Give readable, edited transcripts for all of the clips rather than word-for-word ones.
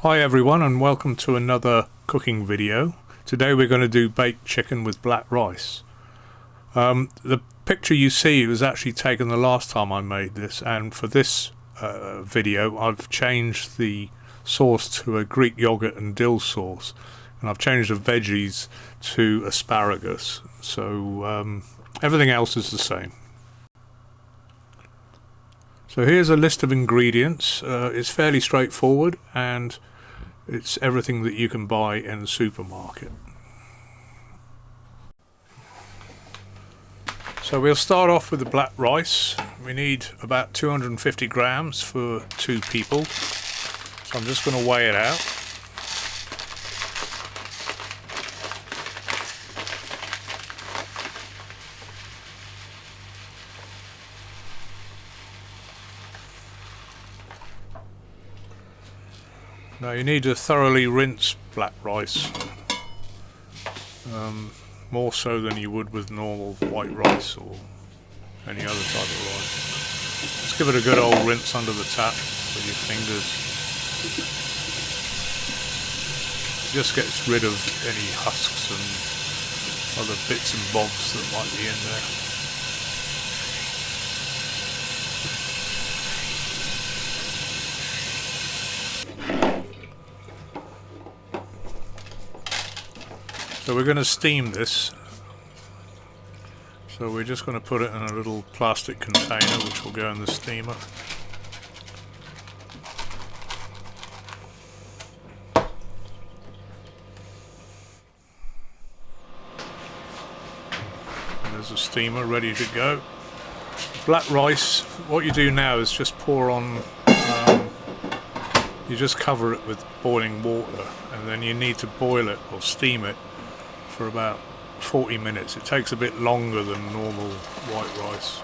Hi everyone, and welcome to another cooking video. Today we're going to do baked chicken with black rice. The picture you see was actually taken the last time I made this, and for this video I've changed the sauce to a Greek yogurt and dill sauce, and I've changed the veggies to asparagus, so everything else is the same. So here's a list of ingredients. It's fairly straightforward and it's everything that you can buy in the supermarket. So we'll start off with the black rice. We need about 250 grams for 2 people. So I'm just going to weigh it out. Now you need to thoroughly rinse black rice, more so than you would with normal white rice or any other type of rice. Just give it a good old rinse under the tap with your fingers. It just gets rid of any husks and other bits and bobs that might be in there. So we're going to steam this, so we're just going to put it in a little plastic container which will go in the steamer. And there's a steamer ready to go. Black rice, what you do now is just pour on, you just cover it with boiling water, and then you need to boil it or steam it for about 40 minutes. It takes a bit longer than normal white rice.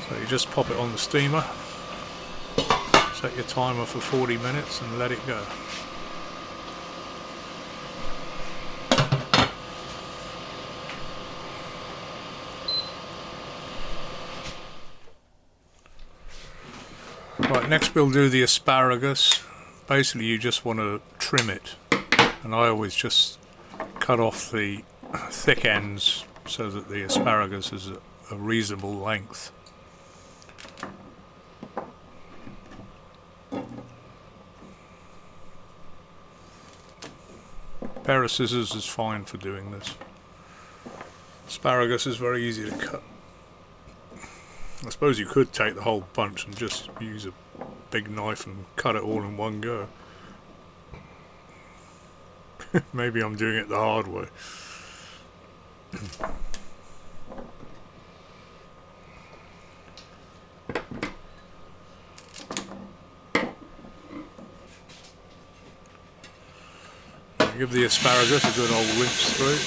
So you just pop it on the steamer, set your timer for 40 minutes and let it go. Right, next we'll do the asparagus. Basically you just want to trim it, and I always just cut off the thick ends so that the asparagus is a reasonable length. A pair of scissors is fine for doing this. Asparagus is very easy to cut. I suppose you could take the whole bunch and just use a big knife and cut it all in one go. Maybe I'm doing it the hard way. Give the asparagus a good old rinse through.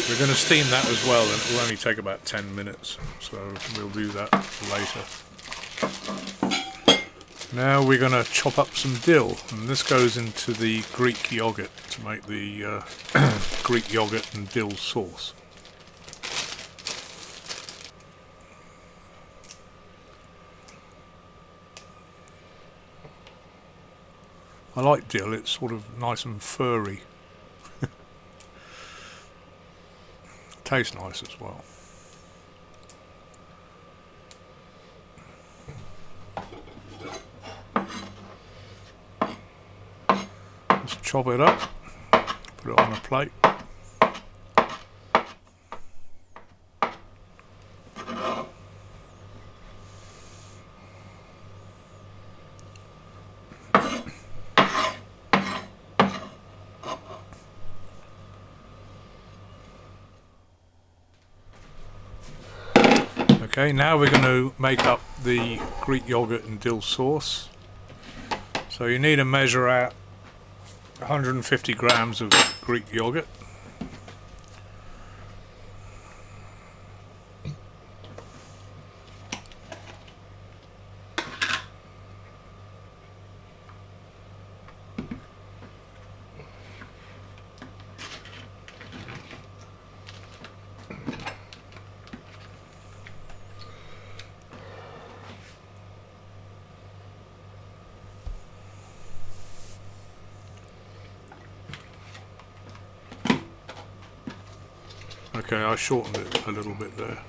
We're going to steam that as well, and it will only take about 10 minutes, so we'll do that later. Now we're going to chop up some dill, and this goes into the Greek yogurt to make the Greek yogurt and dill sauce. I like dill, it's sort of nice and furry. Tastes nice as well. Just chop it up, put it on a plate. Okay, now we're going to make up the Greek yogurt and dill sauce. So you need to measure out 150 grams of Greek yogurt. Okay, I shortened it a little bit there.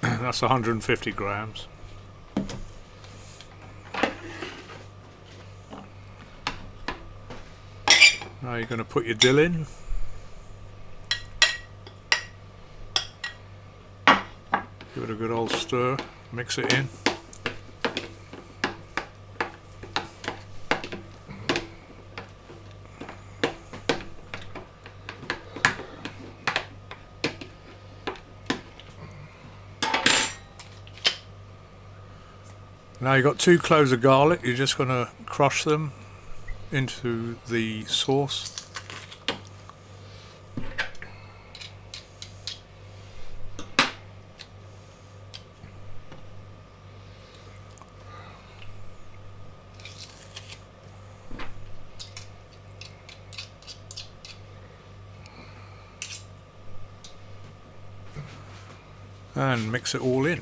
That's 150 grams. Now you're going to put your dill in. Give it a good old stir, mix it in. Now you've got 2 cloves of garlic, you're just going to crush them into the sauce. And mix it all in.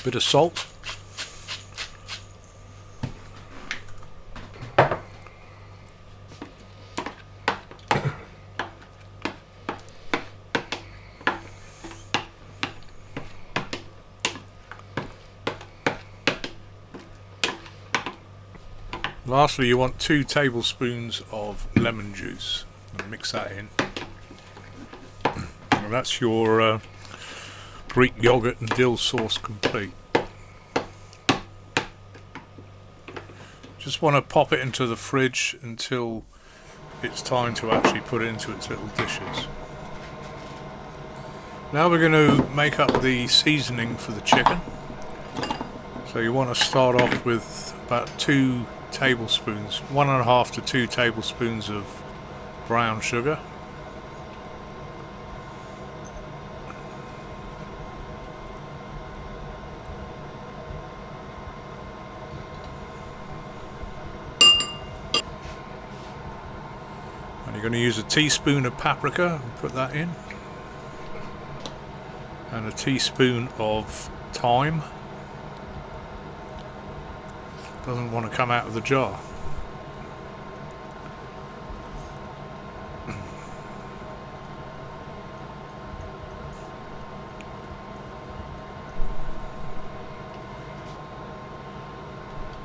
Bit of salt. Lastly, you want 2 tablespoons of lemon juice, and mix that in. Well, that's your Greek Yoghurt and Dill sauce complete. Just want to pop it into the fridge until it's time to actually put it into its little dishes. Now we're going to make up the seasoning for the chicken. So you want to start off with about 2 tablespoons, 1.5 to 2 tablespoons of brown sugar. And you're going to use a teaspoon of paprika and put that in. And a teaspoon of thyme. Doesn't want to come out of the jar.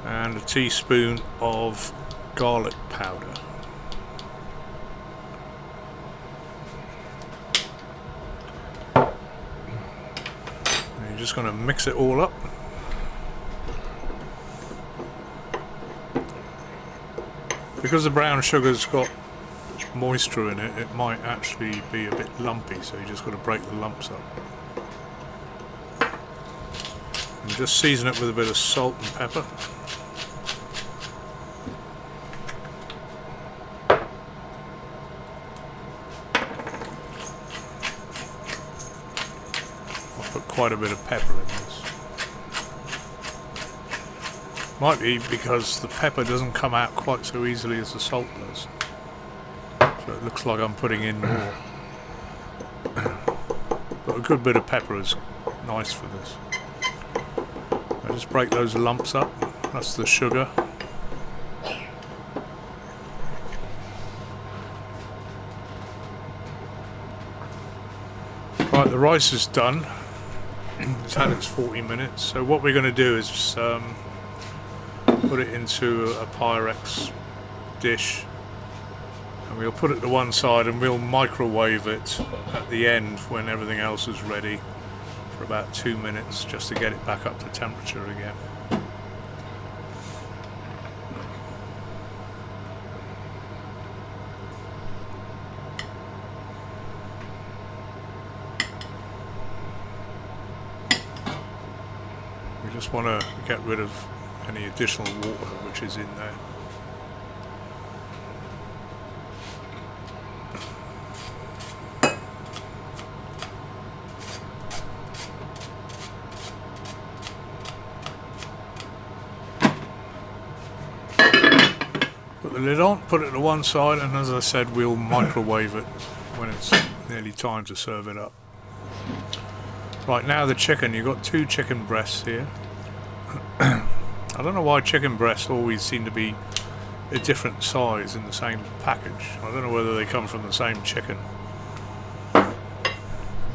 And a teaspoon of garlic powder. And you're just going to mix it all up. Because the brown sugar's got moisture in it, it might actually be a bit lumpy, so you just got to break the lumps up. And just season it with a bit of salt and pepper. I'll put quite a bit of pepper in this. Might be because the pepper doesn't come out quite so easily as the salt does. So it looks like I'm putting in more. But a good bit of pepper is nice for this. I just break those lumps up. That's the sugar. Right, the rice is done. It's had its 40 minutes. So what we're going to do is put it into a Pyrex dish, and we'll put it to one side and we'll microwave it at the end when everything else is ready for about 2 minutes, just to get it back up to temperature again. We just want to get rid of any additional water which is in there. Put the lid on, put it to one side, and as I said, we'll microwave it when it's nearly time to serve it up. Right, now the chicken. You've got 2 chicken breasts here. I don't know why chicken breasts always seem to be a different size in the same package. I don't know whether they come from the same chicken. There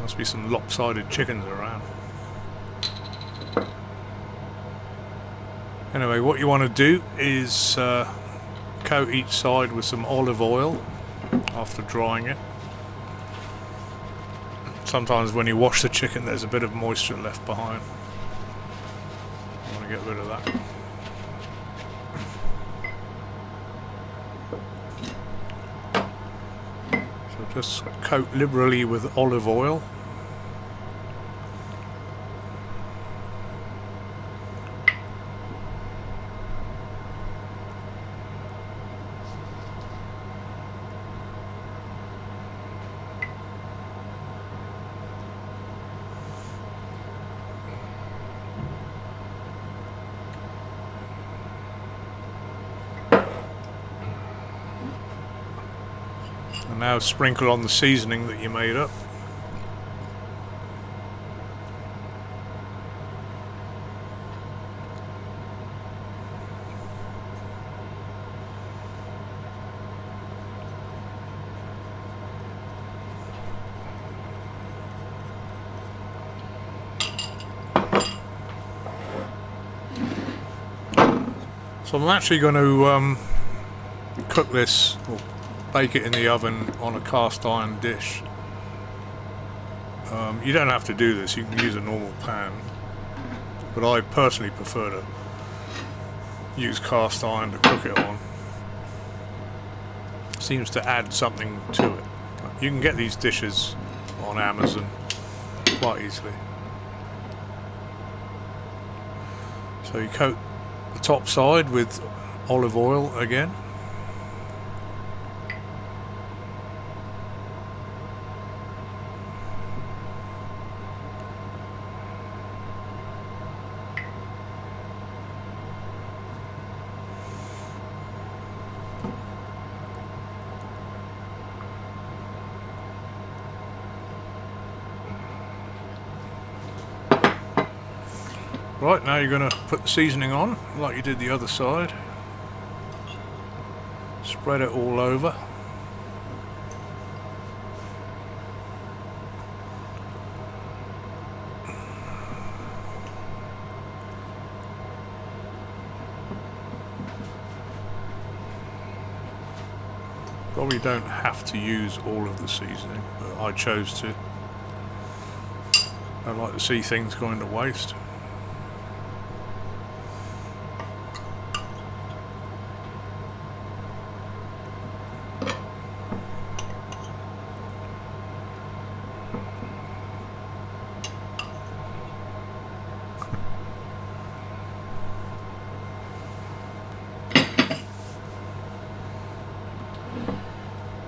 must be some lopsided chickens around. Anyway, what you want to do is coat each side with some olive oil after drying it. Sometimes when you wash the chicken there's a bit of moisture left behind. You want to get rid of that. So just coat liberally with olive oil. And now sprinkle on the seasoning that you made up. So I'm actually going to cook this, or bake it in the oven on a cast iron dish. You don't have to do this, you can use a normal pan, but I personally prefer to use cast iron to cook it on. Seems to add something to it. You can get these dishes on Amazon quite easily. So you coat the top side with olive oil again. Right, now you're going to put the seasoning on, like you did the other side. Spread it all over. Probably don't have to use all of the seasoning, but I chose to. I don't like to see things going to waste.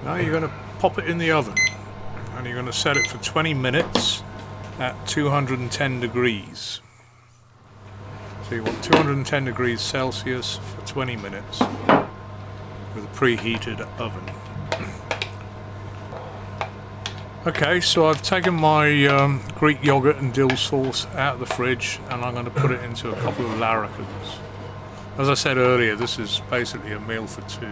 Now you're going to pop it in the oven and you're going to set it for 20 minutes at 210 degrees. So you want 210 degrees Celsius for 20 minutes with a preheated oven. Okay, so I've taken my Greek yogurt and dill sauce out of the fridge and I'm going to put it into a couple of larrikins. As I said earlier, this is basically a meal for 2.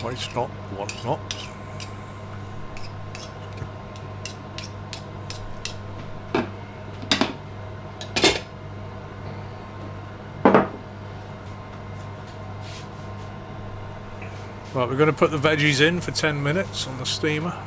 Waste not, want not. Right, we're going to put the veggies in for 10 minutes on the steamer.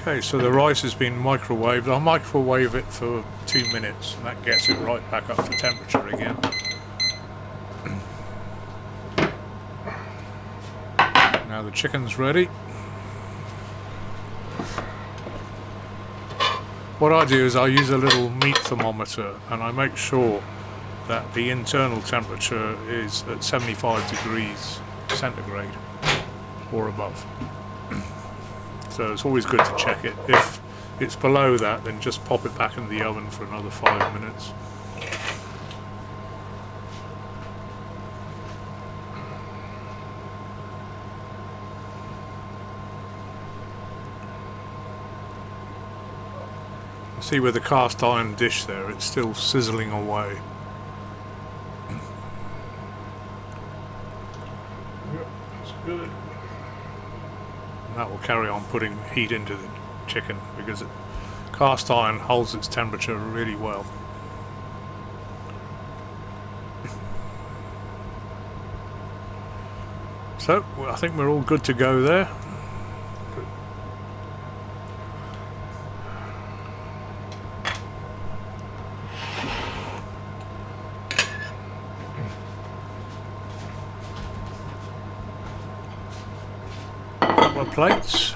Okay, so the rice has been microwaved. I'll microwave it for 2 minutes and that gets it right back up to temperature again. chicken's ready. What I do is I use a little meat thermometer and I make sure that the internal temperature is at 75 degrees centigrade or above. So it's always good to check it. If it's below that, then just pop it back in the oven for another 5 minutes. See with the cast iron dish there, it's still sizzling away. Yep, that's good. And that will carry on putting heat into the chicken because cast iron holds its temperature really well. So I think we're all good to go there. Couple of plates.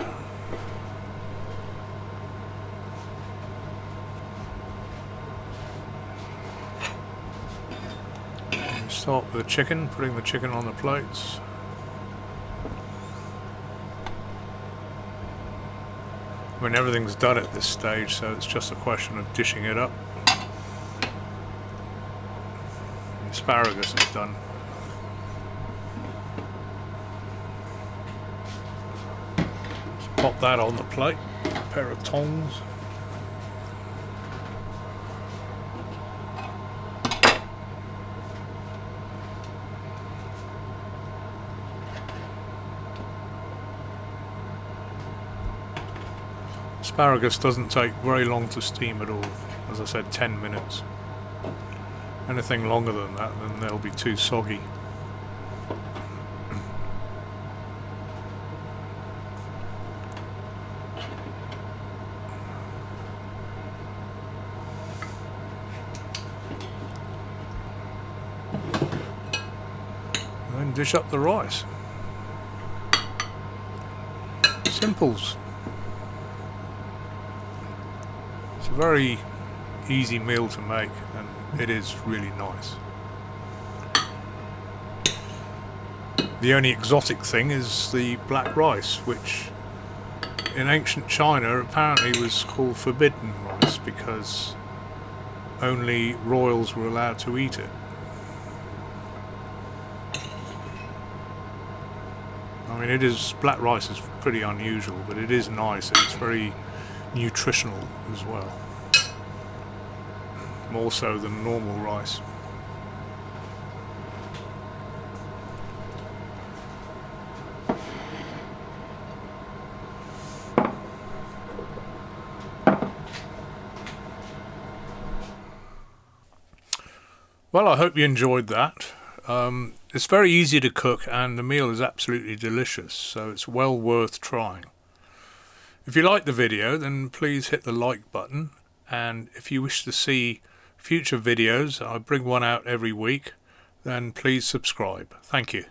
Start with the chicken, putting the chicken on the plates. I mean, everything's done at this stage, so it's just a question of dishing it up. The asparagus is done. Just pop that on the plate, a pair of tongs. Asparagus doesn't take very long to steam at all. As I said, 10 minutes. Anything longer than that, then they'll be too soggy. And then dish up the rice. Simples. It's a very easy meal to make, and it is really nice. The only exotic thing is the black rice, which in ancient China apparently was called forbidden rice because only royals were allowed to eat it. I mean, black rice is pretty unusual, but it is nice and it's very nutritional as well, more so than normal rice. Well, I hope you enjoyed that. It's very easy to cook and the meal is absolutely delicious, so it's well worth trying. If you like the video, then please hit the like button, and if you wish to see future videos, I bring one out every week, then please subscribe. Thank you.